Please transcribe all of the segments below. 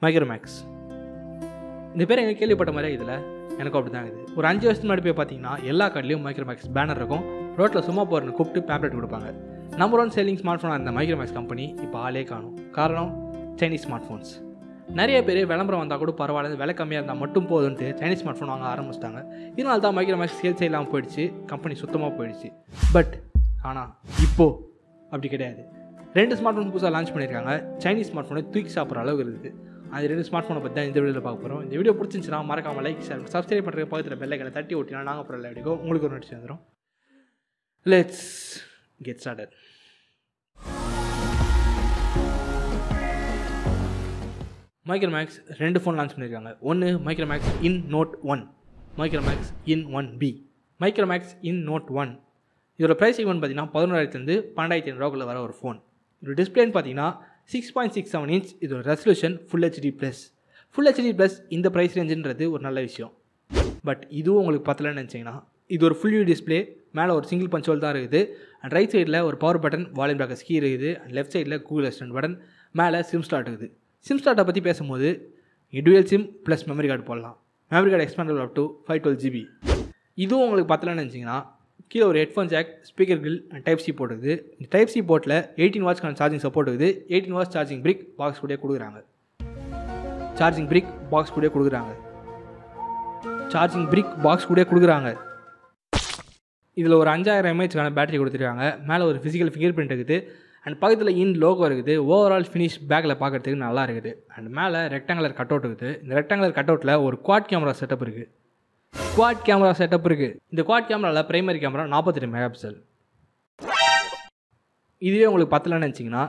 மைக்ரோமேக்ஸ் இந்த பேர் எங்கே கேள்விப்பட்ட மாதிரியே இதில் எனக்கும் அப்படி தான் இது. ஒரு 5 வருஷத்துக்கு முன்னாடி போய் பார்த்தீங்கன்னா எல்லா கடையிலையும் மைக்ரோமேக்ஸ் பேனர் இருக்கும். ரோட்டில் சும்மா போகிறன்னு கூப்பிட்டு பேம்ப்ளெட் கொடுப்பாங்க. நம்பர் 1 செல்லிங் ஸ்மார்ட் ஃபோனாக இருந்த மைக்ரோமேக்ஸ் கம்பெனி இப்போ ஆளே காணும். காரணம் சைனீஸ் ஸ்மார்ட் ஃபோன்ஸ். நிறைய பேர் விளம்பரம் வந்தால் கூட பரவாயில்ல, விலை கம்மியாக இருந்தால் மட்டும் போதுன்ட்டு சைனீஸ் ஸ்மார்ட் ஃபோன் வாங்க ஆரம்பிச்சிட்டாங்க. இதனால தான் மைக்ரோமேக்ஸ் சேல்ஸ் இல்லாமல் போயிடுச்சு, கம்பெனி சுத்தமாக போயிடுச்சு. பட் ஆனால் இப்போது அப்படி கிடையாது. 2 ஸ்மார்ட் ஃபோன் புதுசாக லான்ச் பண்ணியிருக்காங்க. சைனீஸ் ஸ்மார்ட் ஃபோனை தூக்கி சாப்பிட்ற அளவுக்கு இருக்குது. அது 2 ஸ்மார்ட் ஃபோனை பற்றி தான் இந்த வீடியோவில் பார்க்க போகிறோம். இந்த வீடியோ பிடிச்சிருந்துச்சுன்னா மறக்காமல் லைக், ஷேர், சப்ஸ்கிரைப் பண்ணுற பக்கத்தில் பெல் ஐக்கனை தட்டி ஓட்டினா நாங்கள் அப்புறம் வீடியோ உங்களுக்கு ஒரு நோட்டிஃபிகேஷன் வந்துடும். Let's get started. Micromax 2 phone launch பண்ணியிருக்காங்க. ஒன்று Micromax in note 1, Micromax in 1B. Micromax in note 1 இதோட ப்ரைஸ் செக்மெண்ட் பார்த்தீங்கன்னா 11,000 12,500 வர ஒரு ஃபோன். இதோட டிஸ்பிளேன்னு பார்த்தீங்கன்னா 6.67 இன்ச். இதோட ரெசல்யூஷன் ஃபுல் ஹெச்டி ப்ளஸ் இந்த ப்ரைஸ் ரேஞ்சுன்றது ஒரு நல்ல விஷயம். பட் இதுவும் உங்களுக்கு பத்தலன்னு நினச்சிங்கன்னா இது ஒரு ஃபுல் வியூ டிஸ்பிளே. மேலே ஒரு சிங்கிள் பஞ்ச் ஹோல் தான் இருக்குது. அண்ட் ரைட் சைடில் ஒரு power button, volume backers key இருக்குது. அண்ட் லெஃப்ட் சைடில் கூகுள் அசிஸ்டன்ட் பட்டன், மேலே சிம் ஸ்லாட் இருக்குது. சிம் ஸ்லாட்டை பற்றி பேசும்போது dual SIM plus memory card போடலாம். Memory card expandable up to 512GB. இதுவும் உங்களுக்கு பத்தலன்னு நினச்சிங்கன்னா கீழே ஒரு headphone jack, speaker grill and type C port இருக்குது. இந்த டைப் சி போர்ட்டில் 18 வாட்ஸ்க்கான சார்ஜிங் சப்போர்ட் இருக்குது. 18 வாட்ஸ் சார்ஜிங் பிரிக் பாக்ஸ் கூட கொடுக்குறாங்க. இதில் ஒரு 5000 mAhக்கான பேட்டரி கொடுத்துருக்காங்க. மேலே ஒரு ஃபிசிக்கல் ஃபிங்கர் பிரிண்ட் இருக்குது. அண்ட் பக்கத்தில் இன் லோகோ இருக்குது. ஓவரால் ஃபினிஷ் பேக்கில் பார்க்குறதுக்கு நல்லா இருக்குது. அண்ட் மேலே ரெக்டாங்குலர் கட் அவுட் இருக்குது. இந்த ரெக்டாங்குலர் கட் அவுட்டில் ஒரு குவாட் கேமரா செட்டப் இருக்குது. இந்த குவாட் கேமராவில் பிரைமரி கேமரா 48 மெகாபிக்சல். இதுவே உங்களுக்கு பத்தலன்னு நினச்சிங்கன்னா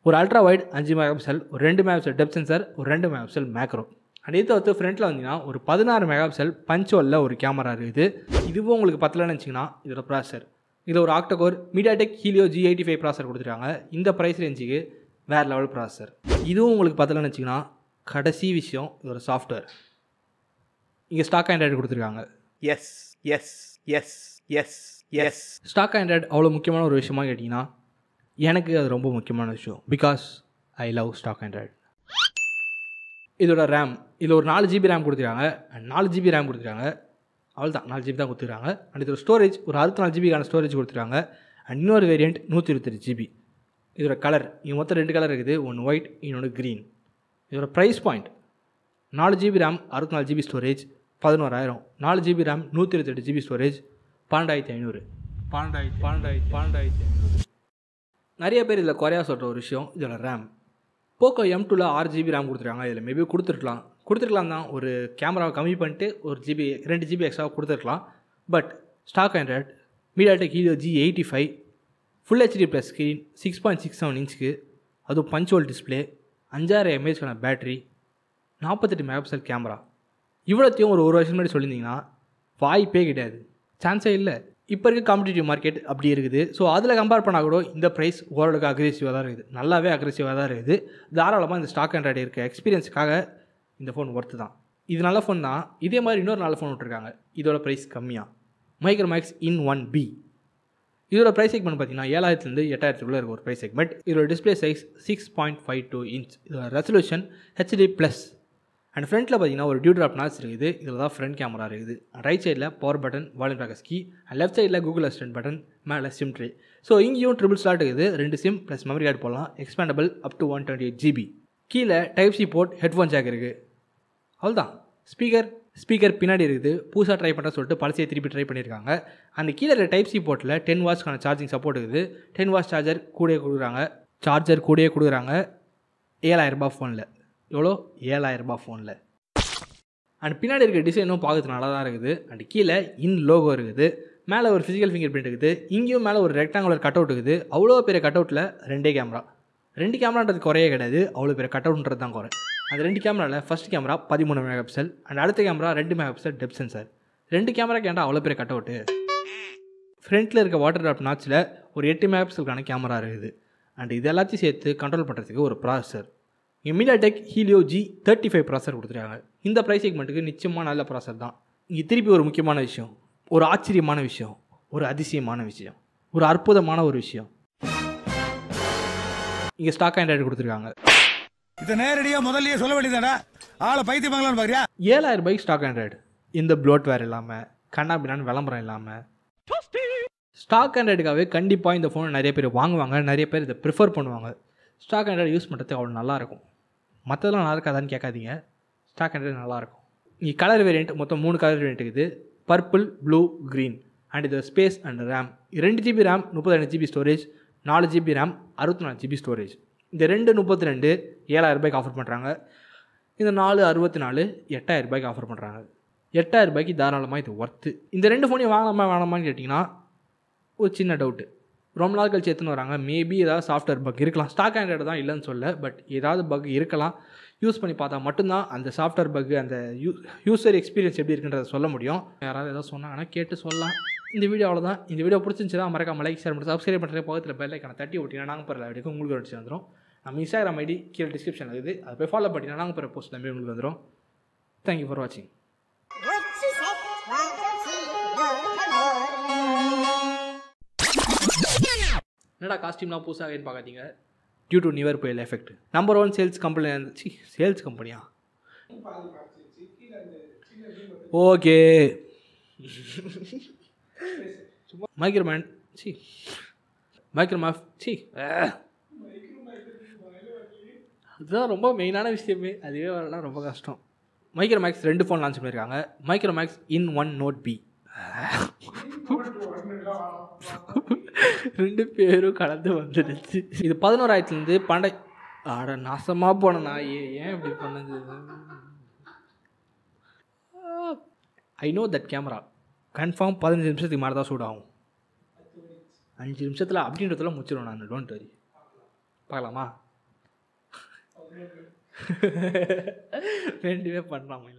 ஒரு அல்ட்ரா வைட் 5 மெகாபிக்சல், ஒரு 2 மெகாபிக்சல் டெப்த் சென்சார், ஒரு 2 மெகாபிக்சல் மேக்ரோ. அண்ட் இதை வந்து ஃப்ரண்ட்டில் வந்தீங்கன்னா ஒரு 16 மெகாபிக்சல் பஞ்ச் ஹோலில் ஒரு கேமரா இருக்குது. இதுவும் உங்களுக்கு பத்தலன்னு நினச்சிங்கன்னா இதோட ப்ராசர். இதில் ஒரு ஆக்டோகோர் மீடியாடெக் ஹீலியோ G85 ப்ராசர் கொடுத்துருக்காங்க. இந்த ப்ரைஸ் ரேஞ்சுக்கு வேறு லெவல் ப்ராசர். இதுவும் உங்களுக்கு பத்தலன்னு நினச்சிங்கன்னா கடைசி விஷயம் இதோட சாஃப்ட்வேர். இங்கே ஸ்டாக் ஆண்ட்ராய்டு கொடுத்துருக்காங்க. எஸ் ஸ்டாக் ஆண்ட்ராய்டு அவ்வளோ முக்கியமான ஒரு விஷயமா கேட்டிங்கன்னா எனக்கு அது ரொம்ப முக்கியமான விஷயம். Because I love stock Android. இதோட ரேம், இதில் ஒரு 4GB ரேம் கொடுத்துருக்காங்க. அண்ட் 4GB ரேம் கொடுத்துருக்காங்க. அவ்வளோதான், 4GB தான் கொடுத்துருக்காங்க. அண்ட் இதோட ஸ்டோரேஜ் ஒரு 64GBக்கான ஸ்டோரேஜ் கொடுத்துருக்காங்க. அண்ட் இன்னொரு வேரியண்ட் 128GB. இதோட கலர் இது மொத்தம் 2 கலர் இருக்குது. ஒன்று ஒயிட், இன்னொன்று க்ரீன். இதோட price point 4GB RAM 64GB storage 11,000. 4GB RAM 128GB storage 12,500. நிறைய பேர் இதில் குறையா சொல்கிற ஒரு விஷயம் இதோட ரேம். போக்கோ M2ல் 6GB ரேம் கொடுத்துருக்காங்க. இதில் மேபி கொடுத்துருக்கலாம் தான். ஒரு கேமராவை கம்மி பண்ணிட்டு ஒரு 2GB எக்ஸ்ட்ரா கொடுத்துருக்கலாம். But stock Android MediaTek Helio G85 full HD plus screen, 6.67 இன்ச்சுக்கு, அதுவும் பஞ்ச் ஹோல் டிஸ்பிளே, 5000 mAhக்கான பேட்டரி, 48 மெகாபிக்சல் கேமரா. இவ்வளோத்தையும் ஒரு வருஷம் முன்னாடி சொல்லியிருந்தீங்கன்னா வாய்ப்பே கிடையாது, சான்ஸே இல்லை. இப்போ இருக்க காம்படிட்டிவ் மார்க்கெட் அப்படி இருக்குது. ஸோ அதில் கம்பேர் பண்ணால் கூட இந்த ப்ரைஸ் ஓரளவுக்கு அக்ரெசிவாக தான் இருக்குது. நல்லாவே அக்ரெசிவாக தான் இருக்குது. தாராளமாக இந்த ஸ்டாக் ஆண்ட்ராய்டு இருக்க எக்ஸ்பீரியன்ஸுக்காக இந்த ஃபோன் ஒர்த்து தான். இது நல்ல ஃபோன் தான். இதே மாதிரி இன்னொரு நல்ல ஃபோன் விட்டுருக்காங்க. இதோட ப்ரைஸ் கம்மியாக, மைக்ரோமேக்ஸ் இன் 1B. இதோட ப்ரைஸ் செக்மெண்ட் பார்த்தீங்கன்னா 7,000 8,000 இருக்க ஒரு ப்ரைஸ் செக்மெண்ட். இதோட டிஸ்பிளே சைஸ் 6.52 இன்ச். இதோட ரெசல்யூஷன் HD+. அண்ட் ஃப்ரண்ட்டில் பார்த்தீங்கன்னா ஒரு டியூ ட்ராப் நாட்ச் இருக்குது. இதில் தான் ஃப்ரண்ட் கேமரா இருக்குது. ரைட் சைடில் power button, volume backers key. And left சைடில் கூகுள் அசிஸ்டன்ட் பட்டன், மேலே சிம் ட்ரே. ஸோ இங்கேயும் ட்ரிபிள் ஸ்லாட் இருக்குது. 2 சிம் ப்ளஸ் மெமரி கார்டு போடலாம். Expandable up to 128GB. கீழே type C port, headphone jack இருக்குது. அவ்வளோதான். ஸ்பீக்கர் பின்னாடி இருக்குது. புதுசாக ட்ரை பண்ணுற சொல்லிட்டு பழசையை திருப்பி ட்ரை பண்ணியிருக்காங்க. அந்த கீழே இருக்க டைப் சி போர்ட்டில் 10 வாட்ஸ்க்கான சார்ஜிங் சப்போர்ட் இருக்குது. 10 வாட்ஸ் சார்ஜர் கூடயே கொடுக்குறாங்க. 7,000 ஃபோனில். எவ்வளோ? 7,000 ஃபோனில். அண்ட் பின்னாடி இருக்க டிசைனும் பார்க்கறது நல்லா தான் இருக்குது. அண்ட் கீழே இன் லோகோ இருக்குது. மேலே ஒரு ஃபிசிக்கல் ஃபிங்கர் பிரிண்ட் இருக்குது. இங்கேயும் மேலே ஒரு ரெக்டாங்குலர் கட் அவுட் இருக்குது. அவ்வளோ பெரிய கட் அவுட்டில் 2 கேமரான்றது குறையே கிடையாது. அவ்வளோ பெரிய கட் அவுட்ன்றது தான் குறை. அந்த 2 கேமராவில் ஃபஸ்ட் கேமரா 13 மெகாபிக்சல். அண்ட் அடுத்த கேமரா 2 மெகாபிக்சல் டெப்த் சென்சார். 2 கேமராக்கு ஏன்டா அவ்வளோ பெரிய கட் அவுட்டு? ஃப்ரண்ட்டில் இருக்க வாட்டர் ட்ராப் நாட்சில் ஒரு 8 மெகாபிக்சலுக்கான கேமரா இருக்குது. அண்ட் இது எல்லாத்தையும் சேர்த்து கண்ட்ரோல் பண்ணுறதுக்கு ஒரு ப்ராசஸர். மீடியாடெக் ஹீலியோ G35 ப்ராசர் கொடுத்துருக்காங்க. இந்த ப்ரைஸ் செக்மெண்ட்டுக்கு நிச்சயமாக நல்ல ப்ராசர் தான். இங்கே திருப்பி ஒரு முக்கியமான விஷயம், ஒரு ஆச்சரியமான விஷயம், ஒரு அதிசயமான விஷயம், ஒரு அற்புதமான ஒரு விஷயம். இங்கே ஸ்டாக் ஆண்ட்ராய்டு கொடுத்துருக்காங்க. இதை நேரடியாக முதல்லயே சொல்ல வேண்டியதாடா. ஆளை பைத்தியமாங்களான்னு பாக்குறியா? 7000 ரூபாய்க்கு ஸ்டாக் ஆண்ட்ராய்டு. இந்த ப்ளோட் வேர் இல்லாமல் கண்ணா பின்னான்னு விளம்பரம் இல்லாமல் ஸ்டாக் ஆண்ட்ராய்டுக்காகவே கண்டிப்பாக இந்த ஃபோனை நிறைய பேர் வாங்குவாங்க, நிறைய பேர் இதை ப்ரிஃபர் பண்ணுவாங்க. ஸ்டாக் ஆண்ட்ராய்டு யூஸ் பண்ணுறதுக்கு அவ்வளோ நல்லாயிருக்கும். மற்றதெல்லாம் நல்லா இருக்காதான்னு கேட்காதீங்க, ஸ்டாக் ஆண்ட்ராய்டு நல்லாயிருக்கும். இங்கே கலர் வேரியண்ட் மொத்தம் 3 கலர் வேரியண்ட் இருக்குது. Purple, blue, green. அண்ட் இது space and RAM 2 GB RAM, 32 GB storage, 4 GB RAM, 64 GB storage. இந்த 232 7000 ரூபாய்க்கு ஆஃபர் பண்ணுறாங்க. இந்த 464 8000 ரூபாய்க்கு ஆஃபர் பண்ணுறாங்க. 8000 ரூபாய்க்கு தாராளமாக இது ஒர்த்து. இந்த 2 ஃபோனையும் வாங்கலாமா வேணாமான்னு கேட்டிங்கன்னா ஒரு சின்ன டவுட்டு. ரொம்ப நாள் கழிச்சு எடுத்துன்னு வராங்க. மேபி ஏதாவது சாஃப்ட்வேர் பக் இருக்கலாம். ஸ்டாக் ஆண்ட்ராய்டு தான் இல்லைன்னு சொல்ல, பட் ஏதாவது பக் இருக்கலாம். யூஸ் பண்ணி பார்த்தா மட்டும்தான் அந்த சாஃப்ட்வேர் பக், அந்த யூசர் எக்ஸ்பீரியன்ஸ் எப்படி இருக்குன்றதை சொல்ல முடியும். யாராவது ஏதாவது சொன்னாங்கன்னா கேட்டு சொல்லலாம். இந்த வீடியோ அவ்வளோதான். இந்த வீடியோ பிடிச்சிருந்துச்சுன்னா மறக்காம லைக், ஷேர் பண்ணி சப்ஸ்கிரைப் பண்ணுறது, பக்கத்தில் பெல் ஐக்கானை தட்டி விட்டிங்கன்னா நாங்கள் போகிற வீடியோக்கு உங்களுக்கு நோட்டிஃபிகேஷன் வந்துடும். நம்ம இன்ஸ்டாகிராம் ஐடி கீழே டிஸ்கிரிப்ஷன் இருக்குது, அதை போய் ஃபாலோ பண்ணிங்கன்னா நாங்கள் போகிற போஸ்ட் நம்பி உங்களுக்கு வந்துடும். தேங்க்யூ ஃபார் வாட்சிங். என்னடா காஸ்டியூம்லாம் புதுசாக பார்க்காதீங்க. டியூ டு நிவர் புயல் effect. Number 1 sales company. Sales கம்பெனியா? ஓகே. மைக்ரோமேன் மைக்ரோமாஃப் அதுதான் ரொம்ப மெயினான விஷயமே. அதுவே வரலாம் ரொம்ப கஷ்டம். மைக்ரோமேக்ஸ் 2 ஃபோன் லான்ச் பண்ணியிருக்காங்க. Micromax in one note B. 2 பேரும் கலந்து வந்துடுச்சு. இது 11,000 12. ஆட நாசமாக போனேண்ணா. ஏன் இப்படி பண்ணது? I know that camera confirm 15 நிமிஷத்துக்கு மேலே தான் சூட் ஆகும். 5 நிமிஷத்தில் அப்படின்றதுல முடிச்சிடுவேன் நான். Don't worry. பார்க்கலாமா? ரெண்டுமே பண்ணலாமா?